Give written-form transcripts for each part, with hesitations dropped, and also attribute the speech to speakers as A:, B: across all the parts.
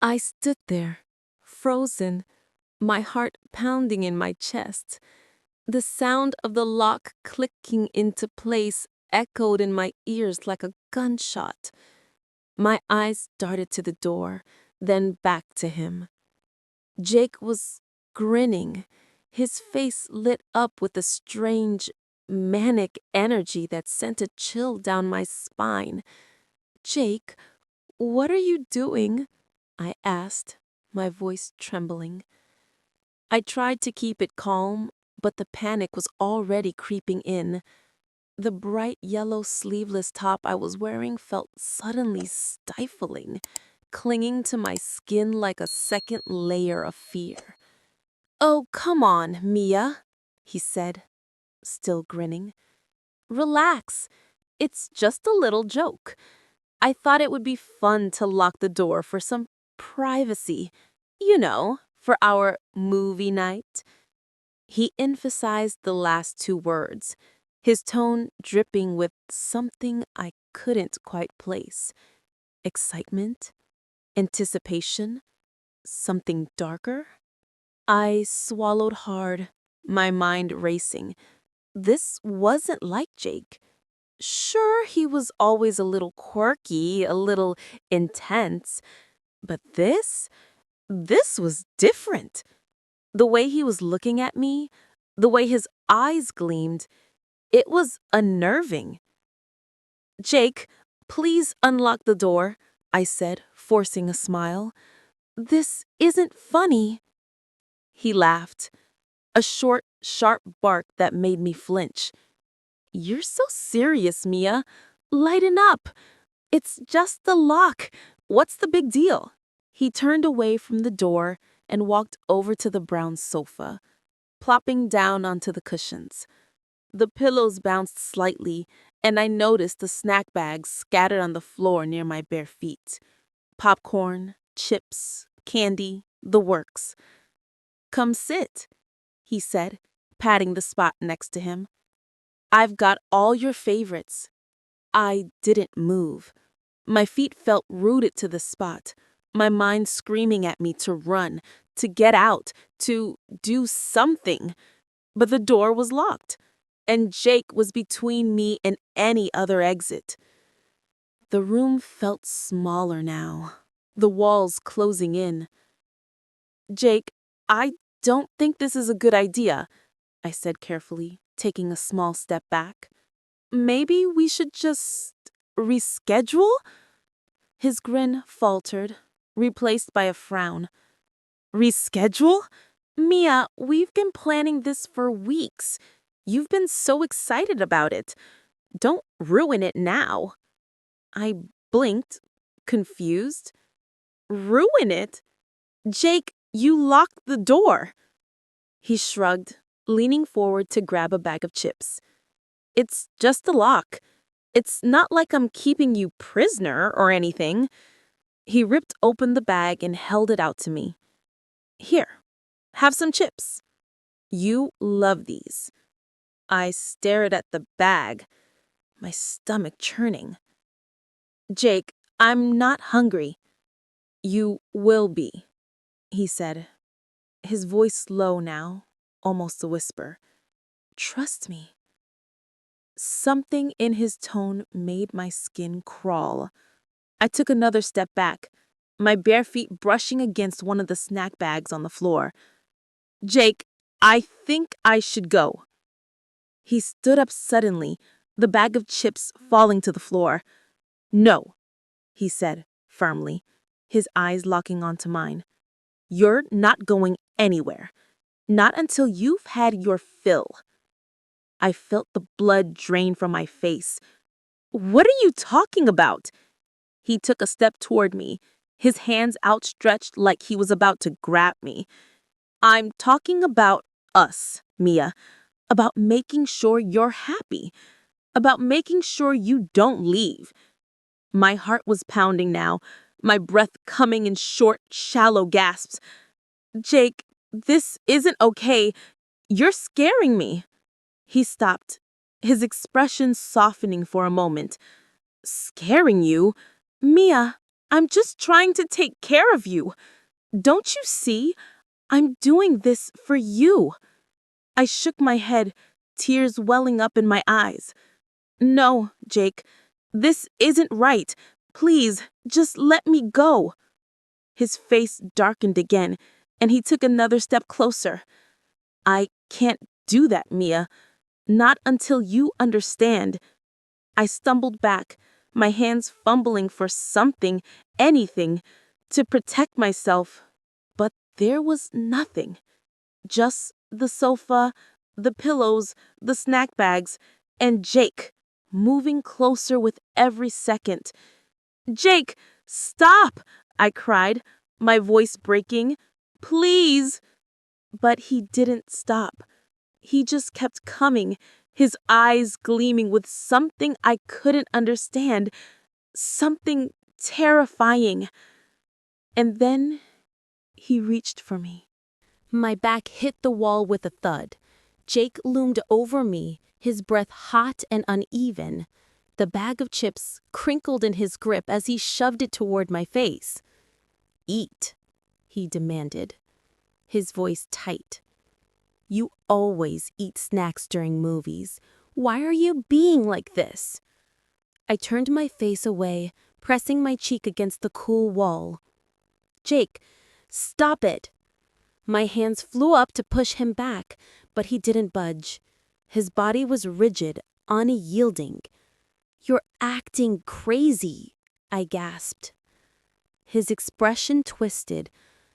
A: I stood there, frozen, my heart pounding in my chest. The sound of the lock clicking into place echoed in my ears like a gunshot. My eyes darted to the door, then back to him. Jake was grinning, his face lit up with a strange, manic energy that sent a chill down my spine. "Jake, what are you doing?" I asked, my voice trembling. I tried to keep it calm, but the panic was already creeping in. The bright yellow sleeveless top I was wearing felt suddenly stifling, clinging to my skin like a second layer of fear. "Oh, come on, Mia," he said, still grinning. "Relax. It's just a little joke. I thought it would be fun to lock the door for some privacy. For our movie night." He emphasized the last two words, his tone dripping with something I couldn't quite place. Excitement? Anticipation? Something darker? I swallowed hard, my mind racing. This wasn't like Jake. Sure, he was always a little quirky, a little intense, but this was different. The way he was looking at me, the way his eyes gleamed, it was unnerving. "Jake, please unlock the door," I said, forcing a smile. "This isn't funny." He laughed, a short, sharp bark that made me flinch. "You're so serious, Mia. Lighten up. It's just the lock. What's the big deal?" He turned away from the door and walked over to the brown sofa, plopping down onto the cushions. The pillows bounced slightly, and I noticed the snack bags scattered on the floor near my bare feet. Popcorn, chips, candy, the works. "Come sit," he said, patting the spot next to him. "I've got all your favorites." I didn't move. My feet felt rooted to the spot, my mind screaming at me to run, to get out, to do something. But the door was locked, and Jake was between me and any other exit. The room felt smaller now, the walls closing in. "Jake, I don't think this is a good idea," I said carefully, taking a small step back. "Maybe we should just reschedule?" His grin faltered, replaced by a frown. "Reschedule? Mia, we've been planning this for weeks. You've been so excited about it. Don't ruin it now." I blinked, confused. "Ruin it? Jake, you locked the door." He shrugged, leaning forward to grab a bag of chips. "It's just a lock. It's not like I'm keeping you prisoner or anything." He ripped open the bag and held it out to me. "Here, have some chips. You love these." I stared at the bag, my stomach churning. "Jake, I'm not hungry." "You will be," he said, his voice low now, almost a whisper. "Trust me." Something in his tone made my skin crawl. I took another step back, my bare feet brushing against one of the snack bags on the floor. "Jake, I think I should go." He stood up suddenly, the bag of chips falling to the floor. "No," he said firmly, his eyes locking onto mine. "You're not going anywhere. Not until you've had your fill." I felt the blood drain from my face. "What are you talking about?" He took a step toward me, his hands outstretched like he was about to grab me. "I'm talking about us, Mia. About making sure you're happy. About making sure you don't leave." My heart was pounding now, my breath coming in short, shallow gasps. "Jake, this isn't okay. You're scaring me." He stopped, his expression softening for a moment. "Scaring you? Mia, I'm just trying to take care of you. Don't you see? I'm doing this for you. I shook my head, tears welling up in my eyes. No, Jake, this isn't right. Please, just let me go. His face darkened again, and he took another step closer. I can't do that, Mia. Not until you understand. I stumbled back, my hands fumbling for something, anything, to protect myself. But there was nothing. Just the sofa, the pillows, the snack bags, and Jake, moving closer with every second. Jake, stop! I cried, my voice breaking. Please! But he didn't stop. He just kept coming, his eyes gleaming with something I couldn't understand, something terrifying. And then he reached for me. My back hit the wall with a thud. Jake loomed over me, his breath hot and uneven. The bag of chips crinkled in his grip as he shoved it toward my face. Eat, he demanded, his voice tight. You always eat snacks during movies. Why are you being like this? I turned my face away, pressing my cheek against the cool wall. Jake, stop it. My hands flew up to push him back, but he didn't budge. His body was rigid, unyielding. You're acting crazy, I gasped. His expression twisted,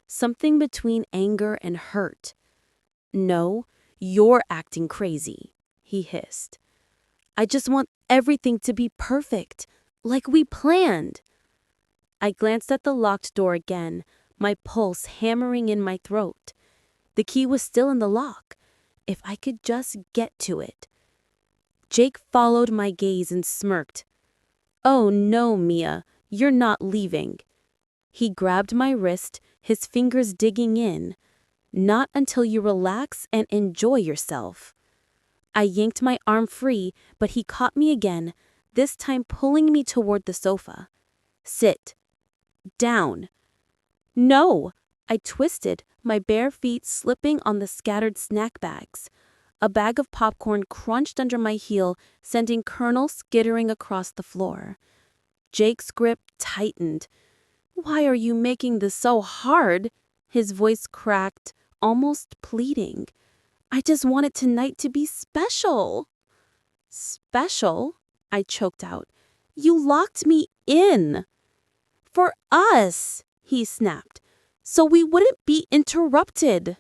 A: something between anger and hurt. No, you're acting crazy, he hissed. I just want everything to be perfect, like we planned. I glanced at the locked door again, my pulse hammering in my throat. The key was still in the lock. If I could just get to it. Jake followed my gaze and smirked. Oh no, Mia, you're not leaving. He grabbed my wrist, his fingers digging in. Not until you relax and enjoy yourself. I yanked my arm free, but he caught me again, this time pulling me toward the sofa. Sit. Down. No! I twisted, my bare feet slipping on the scattered snack bags. A bag of popcorn crunched under my heel, sending kernels skittering across the floor. Jake's grip tightened. Why are you making this so hard? His voice cracked, almost pleading. I just wanted tonight to be special. Special? I choked out. You locked me in. For us, he snapped, so we wouldn't be interrupted.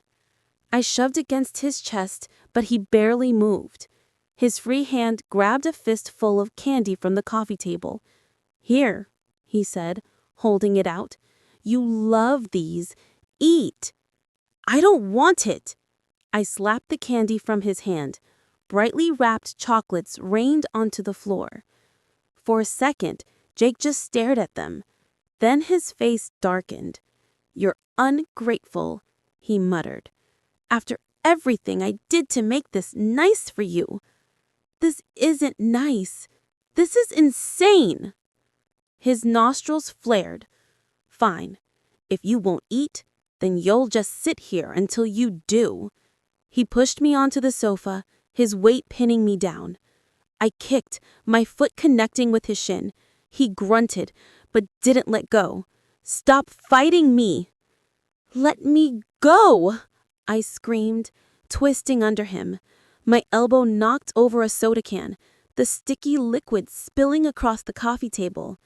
A: I shoved against his chest, but he barely moved. His free hand grabbed a fistful of candy from the coffee table. Here, he said, holding it out. You love these. Eat. I don't want it. I slapped the candy from his hand. Brightly wrapped chocolates rained onto the floor. For a second, Jake just stared at them. Then his face darkened. You're ungrateful, he muttered. After everything I did to make this nice for you. This isn't nice. This is insane. His nostrils flared. Fine. If you won't eat, then you'll just sit here until you do. He pushed me onto the sofa, his weight pinning me down. I kicked, my foot connecting with his shin. He grunted, but didn't let go. Stop fighting me. Let me go, I screamed, twisting under him. My elbow knocked over a soda can, the sticky liquid spilling across the coffee table.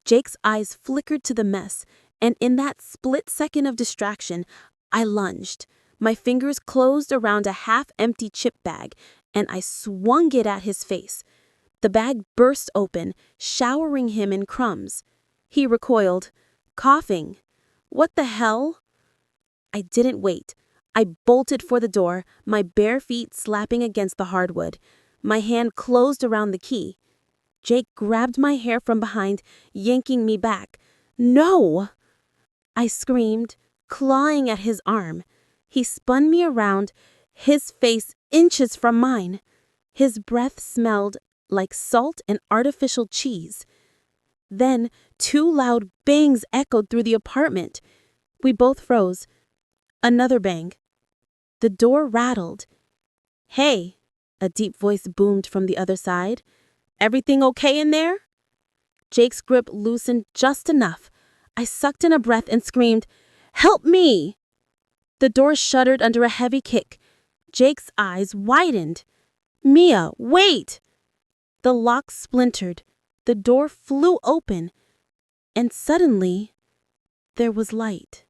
A: Jake's eyes flickered to the mess, and in that split second of distraction, I lunged. My fingers closed around a half-empty chip bag, and I swung it at his face. The bag burst open, showering him in crumbs. He recoiled, coughing. What the hell? I didn't wait. I bolted for the door, my bare feet slapping against the hardwood. My hand closed around the key. Jake grabbed my hair from behind, yanking me back. No! I screamed, clawing at his arm. He spun me around, his face inches from mine. His breath smelled like salt and artificial cheese.
B: Then 2 loud bangs echoed through the apartment. We both froze. Another bang. The door rattled. "Hey," a deep voice boomed from the other side. "Everything okay in there?" Jake's grip loosened just enough. I sucked in a breath and screamed, "Help me!" The door shuddered under a heavy kick. Jake's eyes widened. "Mia, wait!" The lock splintered. The door flew open. And suddenly, there was light.